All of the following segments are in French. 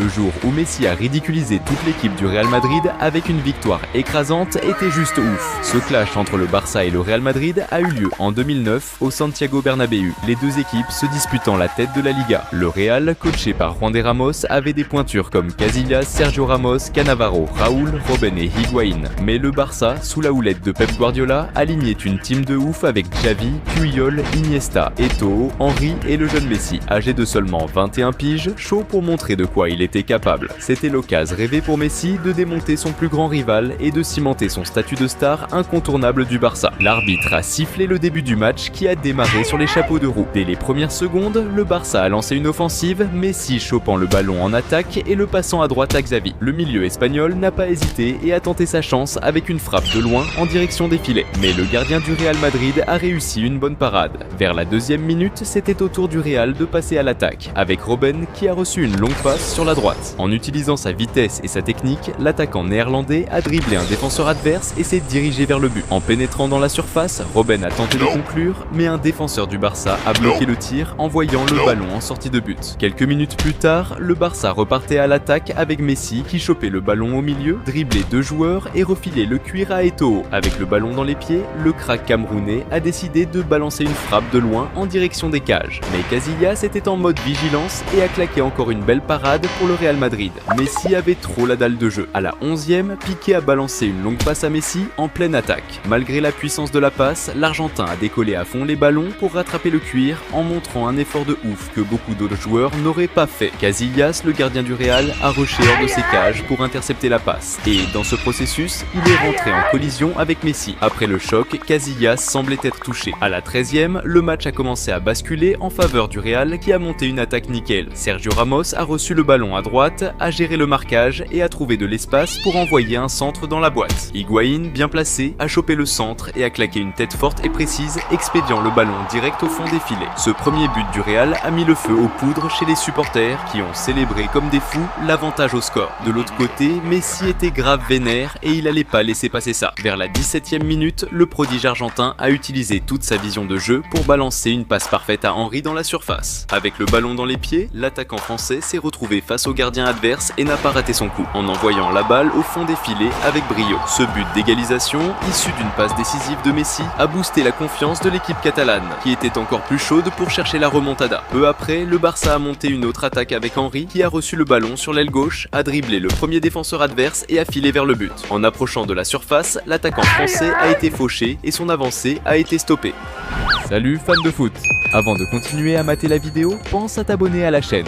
Le jour où Messi a ridiculisé toute l'équipe du Real Madrid avec une victoire écrasante était juste ouf. Ce clash entre le Barça et le Real Madrid a eu lieu en 2009 au Santiago Bernabéu, les deux équipes se disputant la tête de la Liga. Le Real, coaché par Juan de Ramos, avait des pointures comme Casillas, Sergio Ramos, Cannavaro, Raúl, Robben et Higuaín. Mais le Barça, sous la houlette de Pep Guardiola, alignait une team de ouf avec Xavi, Puyol, Iniesta, Eto'o, Henry et le jeune Messi, âgé de seulement 21 piges, chaud pour montrer de quoi il était capable. C'était l'occasion rêvée pour Messi de démonter son plus grand rival et de cimenter son statut de star incontournable du Barça. L'arbitre a sifflé le début du match qui a démarré sur les chapeaux de roue. Dès les premières secondes, le Barça a lancé une offensive, Messi chopant le ballon en attaque et le passant à droite à Xavi. Le milieu espagnol n'a pas hésité et a tenté sa chance avec une frappe de loin en direction des filets. Mais le gardien du Real Madrid a réussi une bonne parade. Vers la deuxième minute, c'était au tour du Real de passer à l'attaque, avec Robben qui a reçu une longue passe sur la droite. En utilisant sa vitesse et sa technique, l'attaquant néerlandais a dribblé un défenseur adverse et s'est dirigé vers le but. En pénétrant dans la surface, Robben a tenté de conclure, mais un défenseur du Barça a bloqué le tir, envoyant le ballon en sortie de but. Quelques minutes plus tard, le Barça repartait à l'attaque avec Messi qui chopait le ballon au milieu, driblait deux joueurs et refilait le cuir à Eto'o. Avec le ballon dans les pieds, le crack camerounais a décidé de balancer une frappe de loin en direction des cages. Mais Casillas était en mode vigilance et a claqué encore une belle parade pour le Real Madrid. Messi avait trop la dalle de jeu. À la 11e, Piqué a balancé une longue passe à Messi en pleine attaque. Malgré la puissance de la passe, l'Argentin a décollé à fond les ballons pour rattraper le cuir en montrant un effort de ouf que beaucoup d'autres joueurs n'auraient pas fait. Casillas, le gardien du Real, a rushé hors de ses cages pour intercepter la passe. Et dans ce processus, il est rentré en collision avec Messi. Après le choc, Casillas semblait être touché. À la 13e, le match a commencé à basculer en faveur du Real qui a monté une attaque nickel. Sergio Ramos a reçu le ballon à droite, a géré le marquage et a trouvé de l'espace pour envoyer un centre dans la boîte. Higuaín, bien placé, a chopé le centre et a claqué une tête forte et précise, expédiant le ballon direct au fond des filets. Ce premier but du Real a mis le feu aux poudres chez les supporters qui ont célébré comme des fous l'avantage au score. De l'autre côté, Messi était grave vénère et il allait pas laisser passer ça. Vers la 17e minute, le prodige argentin a utilisé toute sa vision de jeu pour balancer une passe parfaite à Henry dans la surface. Avec le ballon dans les pieds, l'attaquant français s'est retrouvé face au gardien adverse et n'a pas raté son coup, en envoyant la balle au fond des filets avec brio. Ce but d'égalisation, issu d'une passe décisive de Messi, a boosté la confiance de l'équipe catalane, qui était encore plus chaude pour chercher la remontada. Peu après, le Barça a monté une autre attaque avec Henry, qui a reçu le ballon sur l'aile gauche, a dribblé le premier défenseur adverse et a filé vers le but. En approchant de la surface, l'attaquant français a été fauché et son avancée a été stoppée. Salut fans de foot! Avant de continuer à mater la vidéo, pense à t'abonner à la chaîne.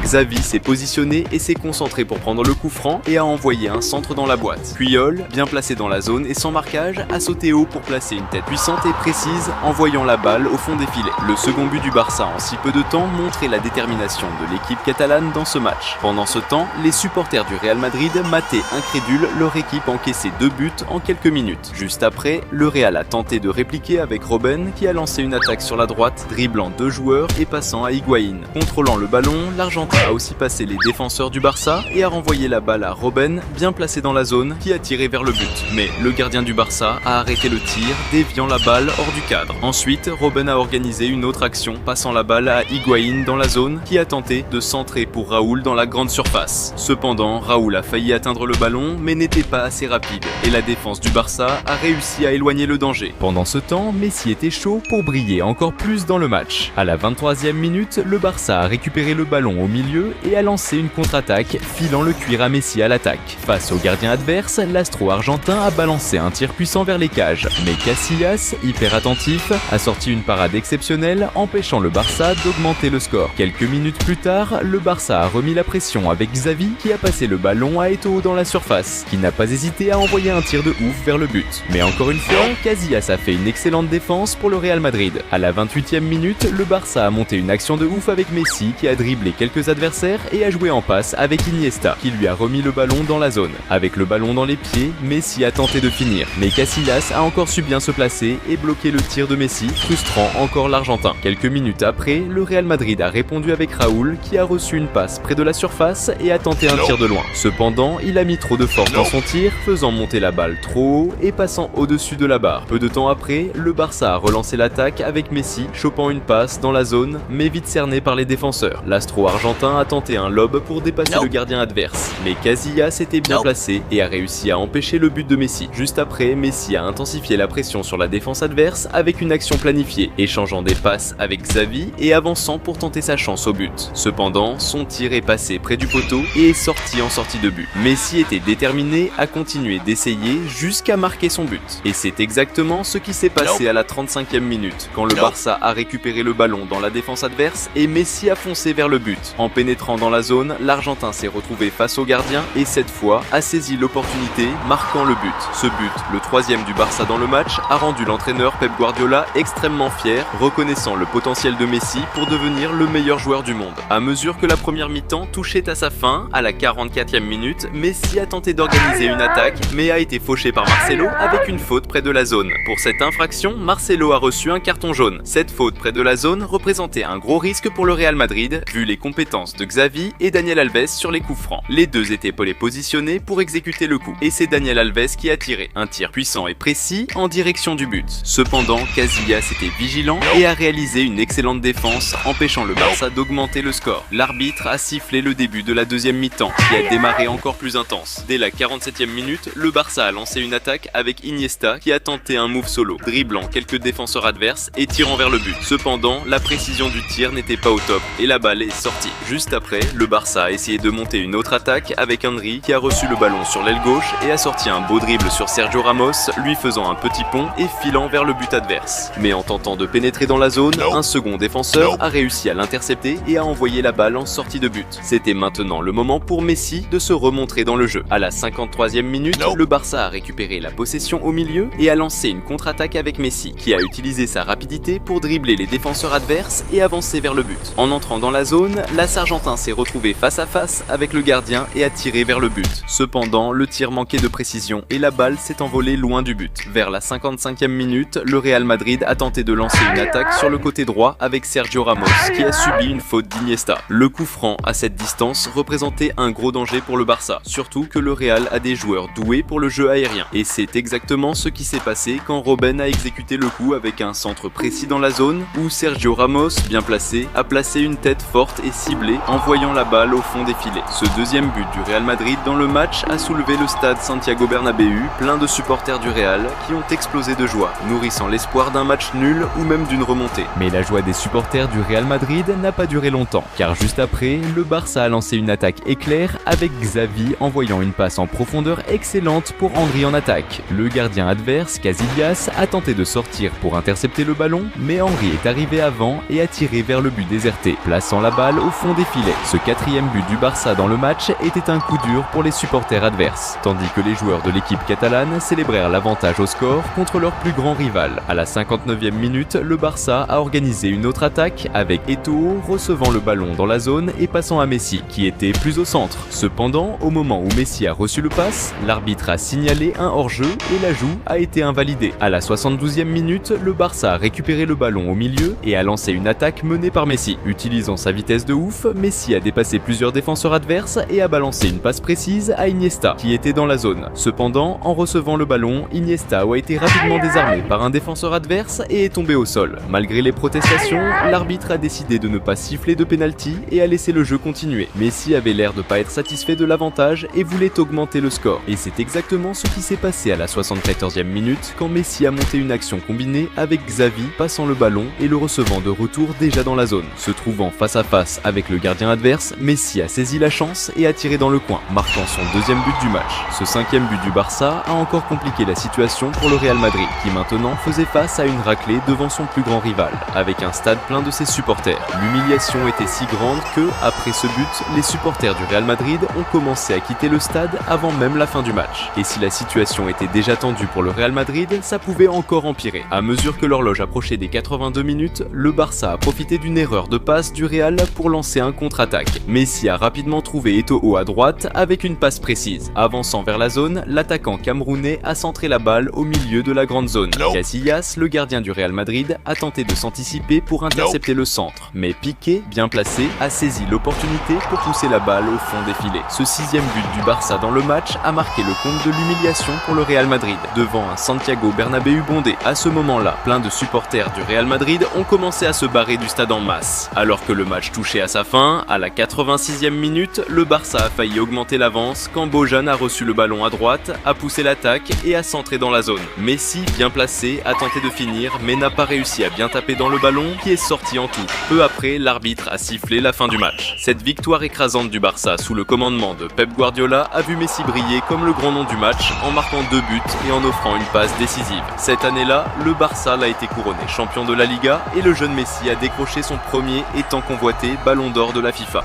Xavi s'est positionné et s'est concentré pour prendre le coup franc et a envoyé un centre dans la boîte. Puyol, bien placé dans la zone et sans marquage, a sauté haut pour placer une tête puissante et précise, envoyant la balle au fond des filets. Le second but du Barça en si peu de temps montrait la détermination de l'équipe catalane dans ce match. Pendant ce temps, les supporters du Real Madrid mataient incrédules leur équipe encaisser 2 buts en quelques minutes. Juste après, le Real a tenté de répliquer avec Robben qui a lancé une attaque sur la droite, dribblant 2 joueurs et passant à Higuaín. Contrôlant le ballon, l'Argentin a aussi passé les défenseurs du Barça et a renvoyé la balle à Robben, bien placé dans la zone, qui a tiré vers le but. Mais le gardien du Barça a arrêté le tir, déviant la balle hors du cadre. Ensuite, Robben a organisé une autre action, passant la balle à Higuaín dans la zone, qui a tenté de centrer pour Raúl dans la grande surface. Cependant, Raúl a failli atteindre le ballon, mais n'était pas assez rapide, et la défense du Barça a réussi à éloigner le danger. Pendant ce temps, Messi était chaud pour briller encore plus dans le match. À la 23e minute, le Barça a récupéré le ballon au milieu et a lancé une contre-attaque, filant le cuir à Messi à l'attaque. Face au gardien adverse, l'astro argentin a balancé un tir puissant vers les cages, mais Casillas, hyper attentif, a sorti une parade exceptionnelle, empêchant le Barça d'augmenter le score. Quelques minutes plus tard, le Barça a remis la pression avec Xavi qui a passé le ballon à Eto'o dans la surface, qui n'a pas hésité à envoyer un tir de ouf vers le but. Mais encore une fois, Casillas a fait une excellente défense pour le Real Madrid. À la 28e minute, le Barça a monté une action de ouf avec Messi qui a dribblé quelques adversaire et a joué en passe avec Iniesta, qui lui a remis le ballon dans la zone. Avec le ballon dans les pieds, Messi a tenté de finir, mais Casillas a encore su bien se placer et bloquer le tir de Messi, frustrant encore l'Argentin. Quelques minutes après, le Real Madrid a répondu avec Raúl, qui a reçu une passe près de la surface et a tenté un tir de loin. Cependant, il a mis trop de force dans son tir, faisant monter la balle trop haut et passant au-dessus de la barre. Peu de temps après, le Barça a relancé l'attaque avec Messi, chopant une passe dans la zone, mais vite cerné par les défenseurs. L'astro argentin l'Argentin a tenté un lob pour dépasser le gardien adverse, mais Casillas était bien placé et a réussi à empêcher le but de Messi. Juste après, Messi a intensifié la pression sur la défense adverse avec une action planifiée, échangeant des passes avec Xavi et avançant pour tenter sa chance au but. Cependant, son tir est passé près du poteau et est sorti en sortie de but. Messi était déterminé à continuer d'essayer jusqu'à marquer son but. Et c'est exactement ce qui s'est passé à la 35e minute, quand le Barça a récupéré le ballon dans la défense adverse et Messi a foncé vers le but. En pénétrant dans la zone, l'Argentin s'est retrouvé face au gardien et cette fois a saisi l'opportunité, marquant le but. Ce but, le troisième du Barça dans le match, a rendu l'entraîneur Pep Guardiola extrêmement fier, reconnaissant le potentiel de Messi pour devenir le meilleur joueur du monde. À mesure que la première mi-temps touchait à sa fin, à la 44e minute, Messi a tenté d'organiser une attaque, mais a été fauché par Marcelo avec une faute près de la zone. Pour cette infraction, Marcelo a reçu un carton jaune. Cette faute près de la zone représentait un gros risque pour le Real Madrid, vu les compétences de Xavi et Daniel Alves sur les coups francs. Les deux étaient positionnés pour exécuter le coup, et c'est Daniel Alves qui a tiré un tir puissant et précis en direction du but. Cependant, Casillas était vigilant et a réalisé une excellente défense, empêchant le Barça d'augmenter le score. L'arbitre a sifflé le début de la deuxième mi-temps, qui a démarré encore plus intense. Dès la 47e minute, le Barça a lancé une attaque avec Iniesta qui a tenté un move solo, dribblant quelques défenseurs adverses et tirant vers le but. Cependant, la précision du tir n'était pas au top et la balle est sortie. Juste après, le Barça a essayé de monter une autre attaque avec Henry qui a reçu le ballon sur l'aile gauche et a sorti un beau dribble sur Sergio Ramos, lui faisant un petit pont et filant vers le but adverse. Mais en tentant de pénétrer dans la zone, un second défenseur a réussi à l'intercepter et a envoyé la balle en sortie de but. C'était maintenant le moment pour Messi de se remontrer dans le jeu. À la 53e minute, le Barça a récupéré la possession au milieu et a lancé une contre-attaque avec Messi, qui a utilisé sa rapidité pour dribbler les défenseurs adverses et avancer vers le but. En entrant dans la zone, l'Argentin s'est retrouvé face à face avec le gardien et a tiré vers le but. Cependant, le tir manquait de précision et la balle s'est envolée loin du but. Vers la 55e minute, le Real Madrid a tenté de lancer une attaque sur le côté droit avec Sergio Ramos, qui a subi une faute d'Iniesta. Le coup franc à cette distance représentait un gros danger pour le Barça, surtout que le Real a des joueurs doués pour le jeu aérien. Et c'est exactement ce qui s'est passé quand Robben a exécuté le coup avec un centre précis dans la zone, où Sergio Ramos, bien placé, a placé une tête forte et ciblée, envoyant la balle au fond des filets. Ce deuxième but du Real Madrid dans le match a soulevé le stade Santiago Bernabéu, plein de supporters du Real qui ont explosé de joie, nourrissant l'espoir d'un match nul ou même d'une remontée. Mais la joie des supporters du Real Madrid n'a pas duré longtemps, car juste après, le Barça a lancé une attaque éclair avec Xavi envoyant une passe en profondeur excellente pour Henry en attaque. Le gardien adverse, Casillas, a tenté de sortir pour intercepter le ballon, mais Henry est arrivé avant et a tiré vers le but déserté, plaçant la balle au fond des filets. Ce quatrième but du Barça dans le match était un coup dur pour les supporters adverses, tandis que les joueurs de l'équipe catalane célébrèrent l'avantage au score contre leur plus grand rival. À la 59e minute, le Barça a organisé une autre attaque avec Eto'o recevant le ballon dans la zone et passant à Messi, qui était plus au centre. Cependant, au moment où Messi a reçu le pass, l'arbitre a signalé un hors-jeu et l'ajout a été invalidé. À la 72e minute, le Barça a récupéré le ballon au milieu et a lancé une attaque menée par Messi. Utilisant sa vitesse de ouf, Messi a dépassé plusieurs défenseurs adverses et a balancé une passe précise à Iniesta, qui était dans la zone. Cependant, en recevant le ballon, Iniesta a été rapidement désarmé par un défenseur adverse et est tombé au sol. Malgré les protestations, l'arbitre a décidé de ne pas siffler de pénalty et a laissé le jeu continuer. Messi avait l'air de pas être satisfait de l'avantage et voulait augmenter le score. Et c'est exactement ce qui s'est passé à la 74e minute quand Messi a monté une action combinée avec Xavi passant le ballon et le recevant de retour déjà dans la zone. Se trouvant face à face avec le gardien adverse, Messi a saisi la chance et a tiré dans le coin, marquant son deuxième but du match. Ce cinquième but du Barça a encore compliqué la situation pour le Real Madrid, qui maintenant faisait face à une raclée devant son plus grand rival, avec un stade plein de ses supporters. L'humiliation était si grande que, après ce but, les supporters du Real Madrid ont commencé à quitter le stade avant même la fin du match. Et si la situation était déjà tendue pour le Real Madrid, ça pouvait encore empirer. À mesure que l'horloge approchait des 82 minutes, le Barça a profité d'une erreur de passe du Real pour lancer un contre-attaque. Messi a rapidement trouvé Eto'o à droite avec une passe précise. Avançant vers la zone, l'attaquant camerounais a centré la balle au milieu de la grande zone. Casillas, le gardien du Real Madrid, a tenté de s'anticiper pour intercepter le centre, mais Piqué, bien placé, a saisi l'opportunité pour pousser la balle au fond des filets. Ce sixième but du Barça dans le match a marqué le compte de l'humiliation pour le Real Madrid, devant un Santiago Bernabéu bondé. À ce moment-là, plein de supporters du Real Madrid ont commencé à se barrer du stade en masse. Alors que le match touchait à sa fin, fin, à la 86e minute, le Barça a failli augmenter l'avance quand Bojan a reçu le ballon à droite, a poussé l'attaque et a centré dans la zone. Messi, bien placé, a tenté de finir mais n'a pas réussi à bien taper dans le ballon qui est sorti en touche. Peu après, l'arbitre a sifflé la fin du match. Cette victoire écrasante du Barça sous le commandement de Pep Guardiola a vu Messi briller comme le grand nom du match en marquant 2 buts et en offrant une passe décisive. Cette année-là, le Barça a été couronné champion de la Liga et le jeune Messi a décroché son premier et tant convoité ballon d'or de la FIFA.